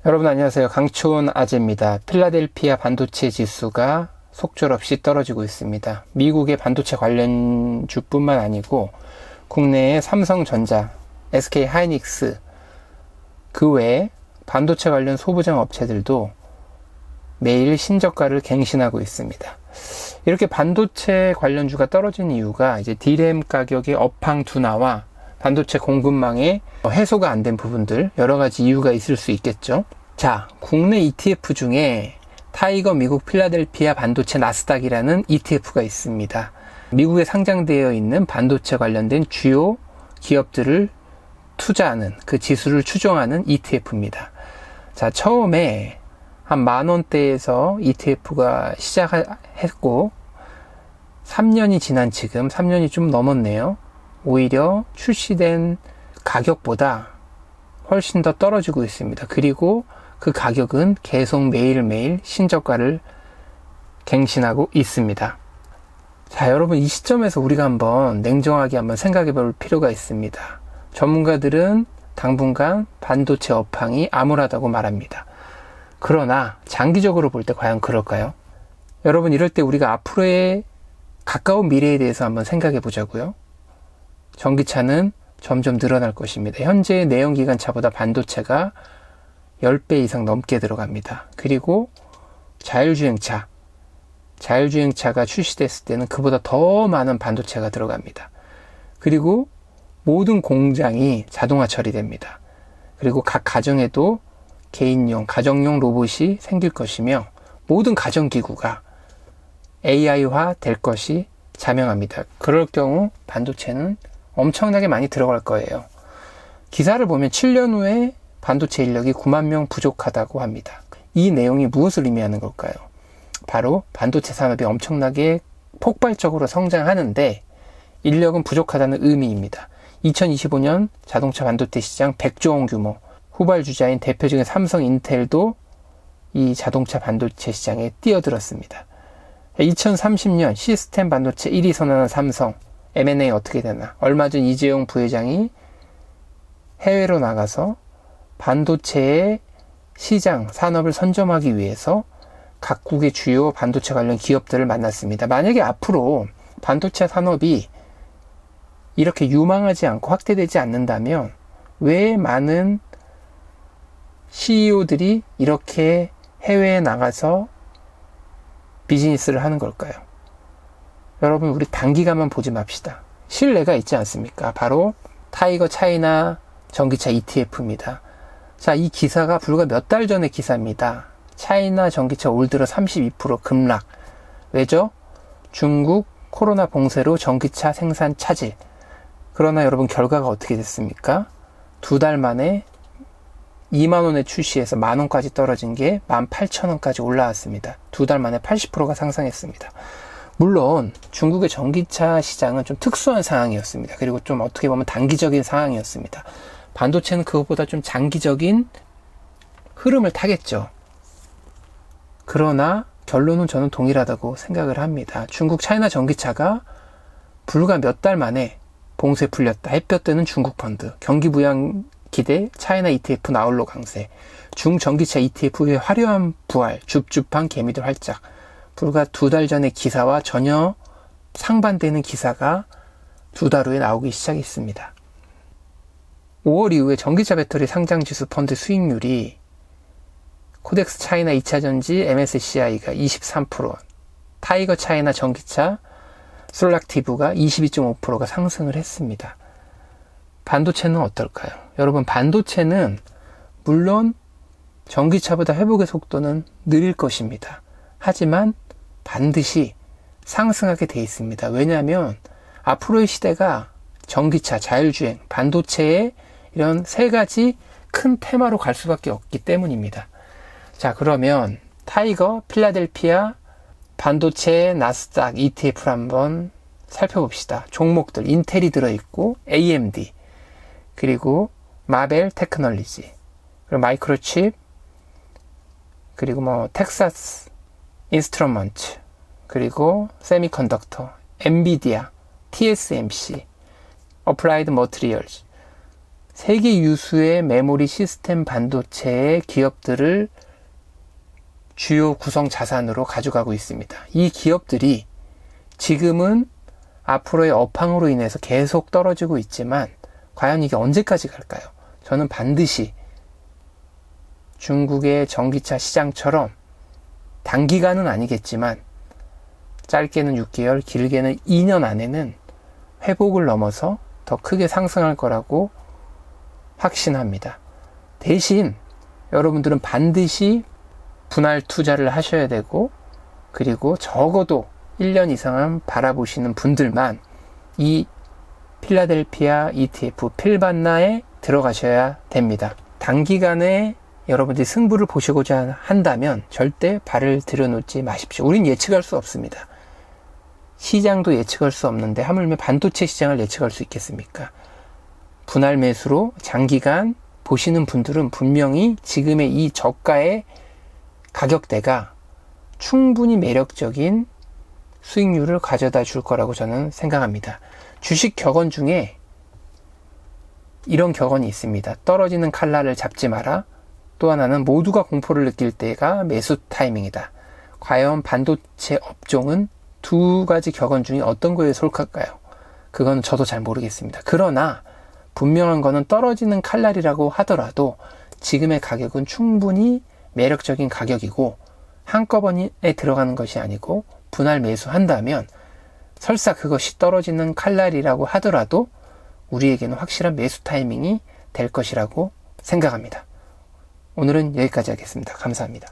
여러분 안녕하세요. 강초원 아재입니다. 필라델피아 반도체 지수가 속절없이 떨어지고 있습니다. 미국의 반도체 관련주뿐만 아니고 국내의 삼성전자, SK하이닉스 그 외에 반도체 관련 소부장 업체들도 매일 신저가를 갱신하고 있습니다. 이렇게 반도체 관련주가 떨어진 이유가 이제 D램 가격의 업황 둔화와 반도체 공급망에 해소가 안 된 부분들 여러 가지 이유가 있을 수 있겠죠. 자, 국내 ETF 중에 타이거 미국 필라델피아 반도체 나스닥이라는 ETF가 있습니다. 미국에 상장되어 있는 반도체 관련된 주요 기업들을 투자하는 그 지수를 추종하는 ETF입니다. 자, 처음에 한 10,000원대에서 ETF가 시작했고 3년이 지난 지금 3년이 좀 넘었네요. 오히려 출시된 가격보다 훨씬 더 떨어지고 있습니다. 그리고 그 가격은 계속 매일매일 신저가를 갱신하고 있습니다. 자, 여러분 이 시점에서 우리가 한번 냉정하게 한번 생각해 볼 필요가 있습니다. 전문가들은 당분간 반도체 업황이 암울하다고 말합니다. 그러나 장기적으로 볼 때 과연 그럴까요? 여러분 이럴 때 우리가 앞으로의 가까운 미래에 대해서 한번 생각해 보자고요. 전기차는 점점 늘어날 것입니다. 현재의 내연기관차보다 반도체가 10배 이상 넘게 들어갑니다. 그리고 자율주행차가 출시됐을 때는 그보다 더 많은 반도체가 들어갑니다. 그리고 모든 공장이 자동화 처리됩니다. 그리고 각 가정에도 개인용, 가정용 로봇이 생길 것이며 모든 가정기구가 AI화 될 것이 자명합니다. 그럴 경우 반도체는 엄청나게 많이 들어갈 거예요. 기사를 보면 7년 후에 반도체 인력이 9만 명 부족하다고 합니다. 이 내용이 무엇을 의미하는 걸까요? 바로 반도체 산업이 엄청나게 폭발적으로 성장하는데 인력은 부족하다는 의미입니다. 2025년 자동차 반도체 시장 100조 원 규모, 후발주자인 대표적인 삼성, 인텔도 이 자동차 반도체 시장에 뛰어들었습니다. 2030년 시스템 반도체 1위 선언한 삼성, M&A 어떻게 되나? 얼마 전 이재용 부회장이 해외로 나가서 반도체의 시장, 산업을 선점하기 위해서 각국의 주요 반도체 관련 기업들을 만났습니다. 만약에 앞으로 반도체 산업이 이렇게 유망하지 않고 확대되지 않는다면 왜 많은 CEO들이 이렇게 해외에 나가서 비즈니스를 하는 걸까요? 여러분 우리 단기간만 보지 맙시다. 신뢰가 있지 않습니까? 바로 타이거 차이나 전기차 ETF입니다. 자, 이 기사가 불과 몇 달 전의 기사입니다. 차이나 전기차 올 들어 32% 급락. 왜죠? 중국 코로나 봉쇄로 전기차 생산 차질. 그러나 여러분 결과가 어떻게 됐습니까? 2달 만에 2만원에 출시해서 만원까지 떨어진 게 18,000원까지 올라왔습니다. 2달 만에 80%가 상승했습니다. 물론 중국의 전기차 시장은 좀 특수한 상황이었습니다. 그리고 좀 어떻게 보면 단기적인 상황이었습니다. 반도체는 그것보다 좀 장기적인 흐름을 타겠죠. 그러나 결론은 저는 동일하다고 생각을 합니다. 중국 차이나 전기차가 불과 몇 달 만에 봉쇄 풀렸다. 햇볕 뜨는 중국 펀드, 경기 부양 기대 차이나 ETF 나홀로 강세, 중전기차 ETF의 화려한 부활, 줍줍한 개미들 활짝. 불과 2달 전의 기사와 전혀 상반되는 기사가 2달 후에 나오기 시작했습니다. 5월 이후에 전기차 배터리 상장지수 펀드 수익률이 코덱스 차이나 2차전지 MSCI가 23%, 타이거 차이나 전기차 솔락티브가 22.5%가 상승을 했습니다. 반도체는 어떨까요? 여러분 반도체는 물론 전기차보다 회복의 속도는 느릴 것입니다. 하지만 반드시 상승하게 돼 있습니다. 왜냐하면 앞으로의 시대가 전기차, 자율주행, 반도체의 이런 세 가지 큰 테마로 갈 수밖에 없기 때문입니다. 자, 그러면 타이거 필라델피아 반도체 나스닥 ETF를 한번 살펴봅시다. 종목들 인텔이 들어있고 AMD 그리고 마벨 테크놀리지 그리고 마이크로칩 그리고 뭐 텍사스 인스트루먼트 그리고 세미컨덕터 엔비디아 TSMC 어플라이드 머티리얼즈 세계 유수의 메모리 시스템 반도체의 기업들을 주요 구성 자산으로 가져가고 있습니다. 이 기업들이 지금은 앞으로의 업황으로 인해서 계속 떨어지고 있지만 과연 이게 언제까지 갈까요? 저는 반드시 중국의 전기차 시장처럼 단기간은 아니겠지만 짧게는 6개월, 길게는 2년 안에는 회복을 넘어서 더 크게 상승할 거라고 확신합니다. 대신 여러분들은 반드시 분할 투자를 하셔야 되고, 그리고 적어도 1년 이상은 바라보시는 분들만 이 필라델피아 ETF 필반나에 들어가셔야 됩니다. 단기간에 여러분들이 승부를 보시고자 한다면 절대 발을 들여놓지 마십시오. 우린 예측할 수 없습니다. 시장도 예측할 수 없는데 하물며 반도체 시장을 예측할 수 있겠습니까? 분할 매수로 장기간 보시는 분들은 분명히 지금의 이 저가의 가격대가 충분히 매력적인 수익률을 가져다 줄 거라고 저는 생각합니다. 주식 격언 중에 이런 격언이 있습니다. 떨어지는 칼날을 잡지 마라. 또 하나는 모두가 공포를 느낄 때가 매수 타이밍이다. 과연 반도체 업종은 두 가지 격언 중에 어떤 거에 속할까요? 그건 저도 잘 모르겠습니다. 그러나 분명한 거는 떨어지는 칼날이라고 하더라도 지금의 가격은 충분히 매력적인 가격이고 한꺼번에 들어가는 것이 아니고 분할 매수한다면 설사 그것이 떨어지는 칼날이라고 하더라도 우리에게는 확실한 매수 타이밍이 될 것이라고 생각합니다. 오늘은 여기까지 하겠습니다. 감사합니다.